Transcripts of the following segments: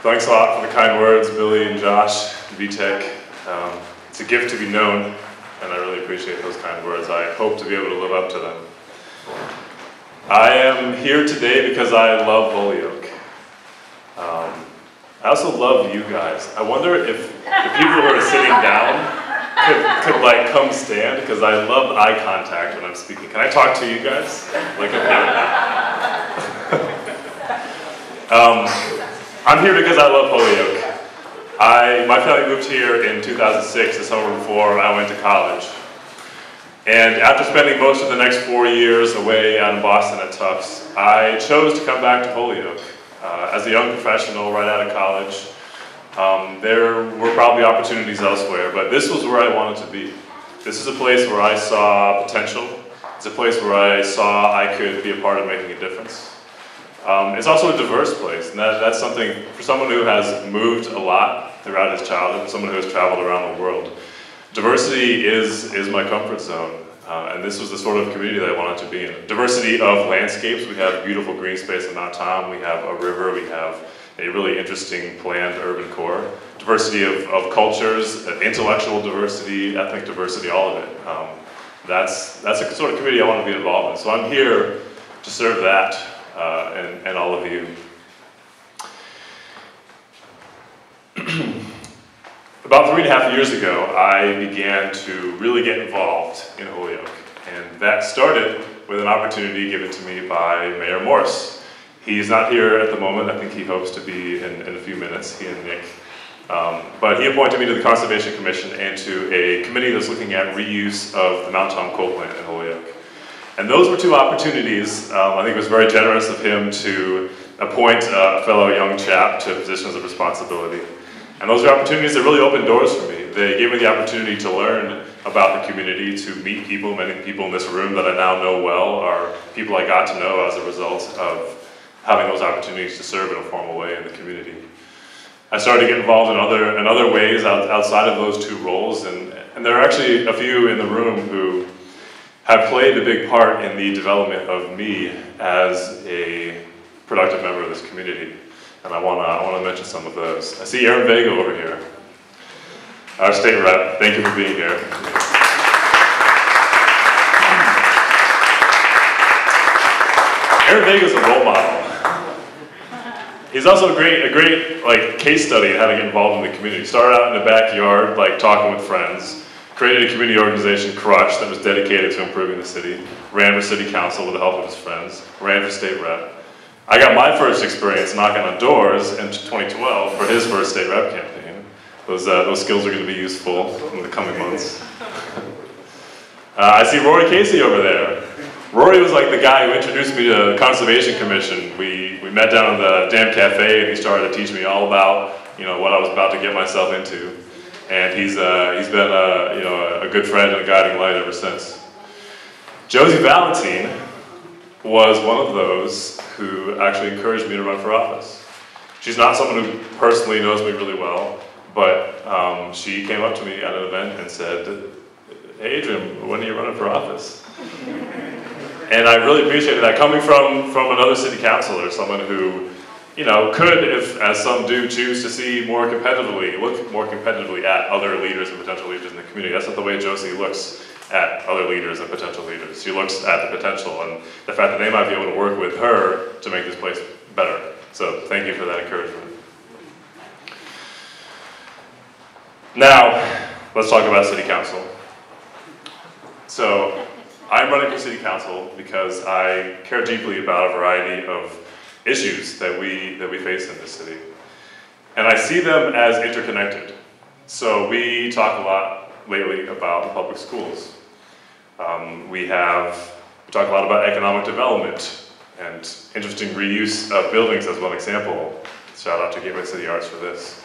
Thanks a lot for the kind words, Billy and Josh, VTech. It's a gift to be known, and I really appreciate those kind words. I hope to be able to live up to them. I am here today because I love Holyoke. I also love you guys. I wonder if the people who are sitting down could like come stand, because I love eye contact when I'm speaking. Can I talk to you guys? Like up here? I'm here because I love Holyoke. My family moved here in 2006, the summer before I went to college. And after spending most of the next 4 years away out in Boston at Tufts, I chose to come back to Holyoke. As a young professional right out of college, there were probably opportunities elsewhere, but this was where I wanted to be. This is a place where I saw potential. It's a place where I saw I could be a part of making a difference. It's also a diverse place, and that's something, for someone who has moved a lot throughout his childhood, someone who has traveled around the world, diversity is my comfort zone, and this was the sort of community that I wanted to be in. Diversity of landscapes. We have beautiful green space in Mount Tom, we have a river, we have a really interesting planned urban core. Diversity of cultures, intellectual diversity, ethnic diversity, all of it. That's the sort of community I want to be involved in. So I'm here to serve that. And all of you. About 3.5 years ago, I began to really get involved in Holyoke. And that started with an opportunity given to me by Mayor Morse. He's not here at the moment. I think he hopes to be in a few minutes, he and Nick. But he appointed me to the Conservation Commission and to a committee that's looking at reuse of the Mount Tom coal plant in Holyoke. And those were two opportunities. I think it was very generous of him to appoint a fellow young chap to positions of responsibility. And those are opportunities that really opened doors for me. They gave me the opportunity to learn about the community, to meet people. Many people in this room that I now know well are people I got to know as a result of having those opportunities to serve in a formal way in the community. I started to get involved in other ways outside of those two roles, and there are actually a few in the room who have played a big part in the development of me as a productive member of this community. And I want to mention some of those. I see Aaron Vega over here, our state rep. Thank you for being here. Aaron Vega is a role model. He's also a great like case study in how to get involved in the community. Started out in the backyard, like talking with friends. Created a community organization, Crush, that was dedicated to improving the city. Ran for city council with the help of his friends. Ran for state rep. I got my first experience knocking on doors in 2012 for his first state rep campaign. Those skills are going to be useful in the coming months. I see Rory Casey over there. Rory was like the guy who introduced me to the Conservation Commission. We met down at the Dam Cafe, and he started to teach me all about what I was about to get myself into. And he's been a good friend and a guiding light ever since. Josie Valentine was one of those who actually encouraged me to run for office. She's not someone who personally knows me really well, but she came up to me at an event and said, "Hey Adrian, when are you running for office?" And I really appreciated that, coming from another city councilor, someone who could, if, as some do, choose to see look more competitively at other leaders and potential leaders in the community. That's not the way Josie looks at other leaders and potential leaders. She looks at the potential and the fact that they might be able to work with her to make this place better. So thank you for that encouragement. Now, let's talk about city council. So, I'm running for city council because I care deeply about a variety of issues that we face in this city. And I see them as interconnected. So we talk a lot lately about the public schools. We talk a lot about economic development and interesting reuse of buildings as one example. Shout out to Gateway City Arts for this.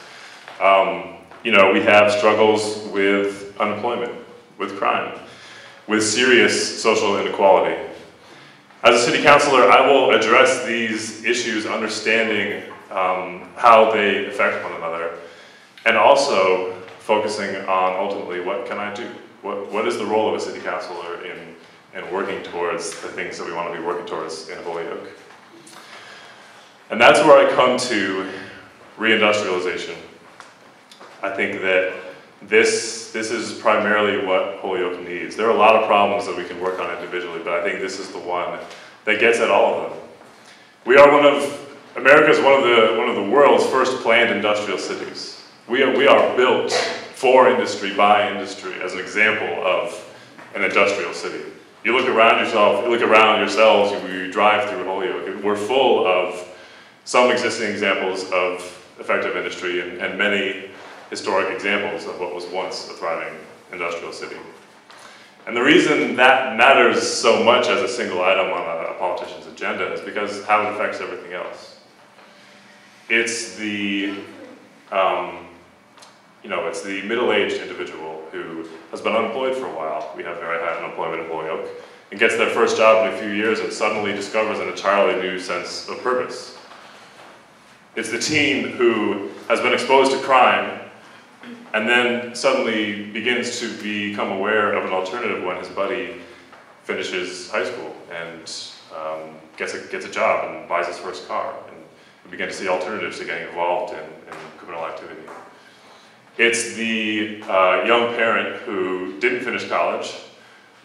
We have struggles with unemployment, with crime, with serious social inequality. As a city councilor, I will address these issues understanding how they affect one another, and also focusing on ultimately what can I do? What is the role of a city councilor in working towards the things that we want to be working towards in Holyoke? And that's where I come to re-industrialization. I think that this is primarily what Holyoke needs. There are a lot of problems that we can work on individually, but I think this is the one that gets at all of them. We are America is one of the world's first planned industrial cities. We are built for industry, by industry, as an example of an industrial city. You look around yourself, you look around yourselves, you drive through Holyoke, we're full of some existing examples of effective industry and many historic examples of what was once a thriving industrial city. And the reason that matters so much as a single item on a politician's agenda is because how it affects everything else. It's the, it's the middle-aged individual who has been unemployed for a while. We have very high unemployment in Holyoke, and gets their first job in a few years and suddenly discovers an entirely new sense of purpose. It's the teen who has been exposed to crime and then suddenly begins to become aware of an alternative when his buddy finishes high school and gets a job and buys his first car. And we begin to see alternatives to getting involved in criminal activity. It's the young parent who didn't finish college,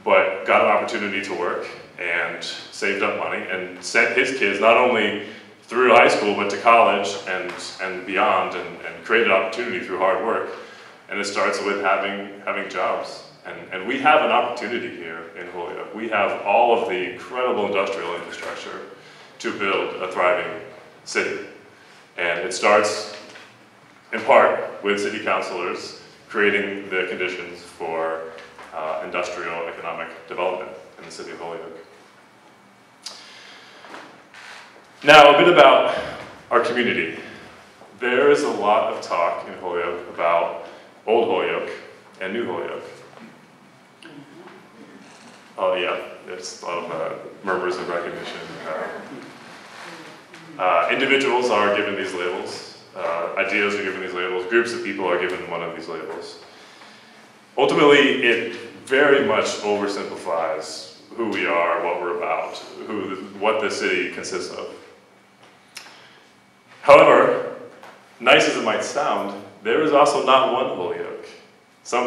but got an opportunity to work and saved up money and sent his kids not only through high school, but to college and beyond, and created opportunity through hard work. And it starts with having jobs. And we have an opportunity here in Holyoke. We have all of the incredible industrial infrastructure to build a thriving city. And it starts, in part, with city councilors creating the conditions for industrial economic development in the city of Holyoke. Now, a bit about our community. There is a lot of talk in Holyoke about Old Holyoke and New Holyoke. Oh yeah, there's a lot of murmurs of recognition. Individuals are given these labels, ideas are given these labels, groups of people are given one of these labels. Ultimately, it very much oversimplifies who we are, what we're about, what the city consists of. However, nice as it might sound, there is also not one Holyoke.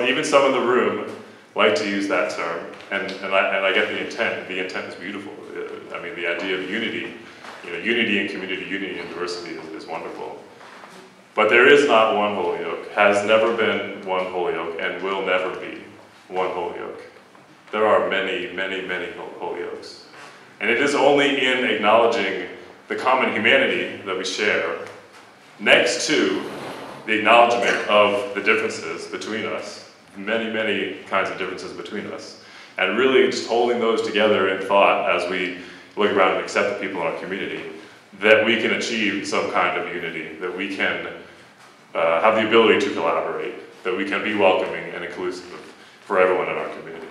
Even some in the room like to use that term, and I get the intent. The intent is beautiful. I mean, the idea of unity, unity in community, unity in diversity is wonderful. But there is not one Holyoke, has never been one Holyoke, and will never be one Holyoke. There are many, many, many Holyokes. And it is only in acknowledging the common humanity that we share, next to the acknowledgement of the differences between us, many, many kinds of differences between us, and really just holding those together in thought as we look around and accept the people in our community, that we can achieve some kind of unity, that we can have the ability to collaborate, that we can be welcoming and inclusive for everyone in our community.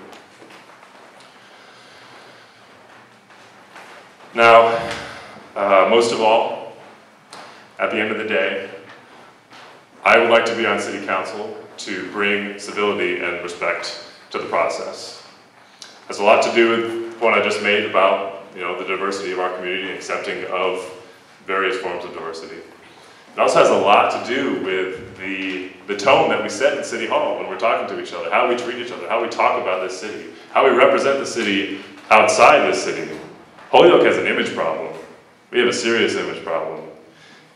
Now, most of all, at the end of the day, I would like to be on City Council to bring civility and respect to the process. It has a lot to do with the point I just made about the diversity of our community and accepting of various forms of diversity. It also has a lot to do with the tone that we set in City Hall when we're talking to each other, how we treat each other, how we talk about this city, how we represent the city outside this city. Holyoke has an image problem. We have a serious image problem.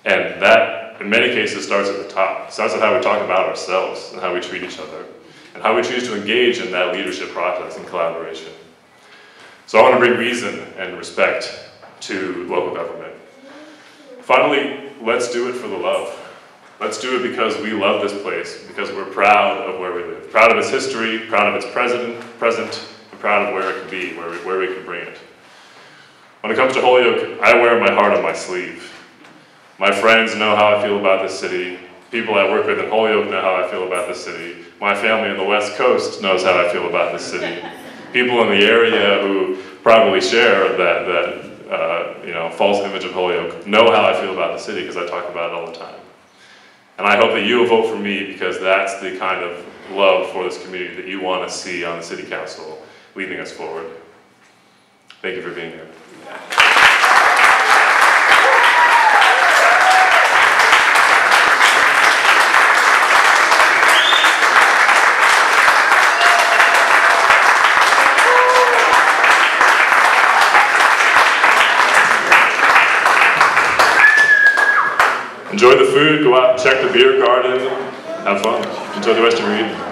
And that, in many cases, starts at the top. It starts with how we talk about ourselves and how we treat each other, and how we choose to engage in that leadership process and collaboration. So I want to bring reason and respect to local government. Finally, let's do it for the love. Let's do it because we love this place, because we're proud of where we live, proud of its history, proud of its present, and proud of where it can be, where we can bring it. When it comes to Holyoke, I wear my heart on my sleeve. My friends know how I feel about this city. People I work with in Holyoke know how I feel about this city. My family on the West Coast knows how I feel about this city. People in the area who probably share that false image of Holyoke know how I feel about the city because I talk about it all the time. And I hope that you will vote for me because that's the kind of love for this community that you want to see on the City Council leading us forward. Thank you for being here. Enjoy the food, go out and check the beer garden, have fun. Enjoy the rest of your evening.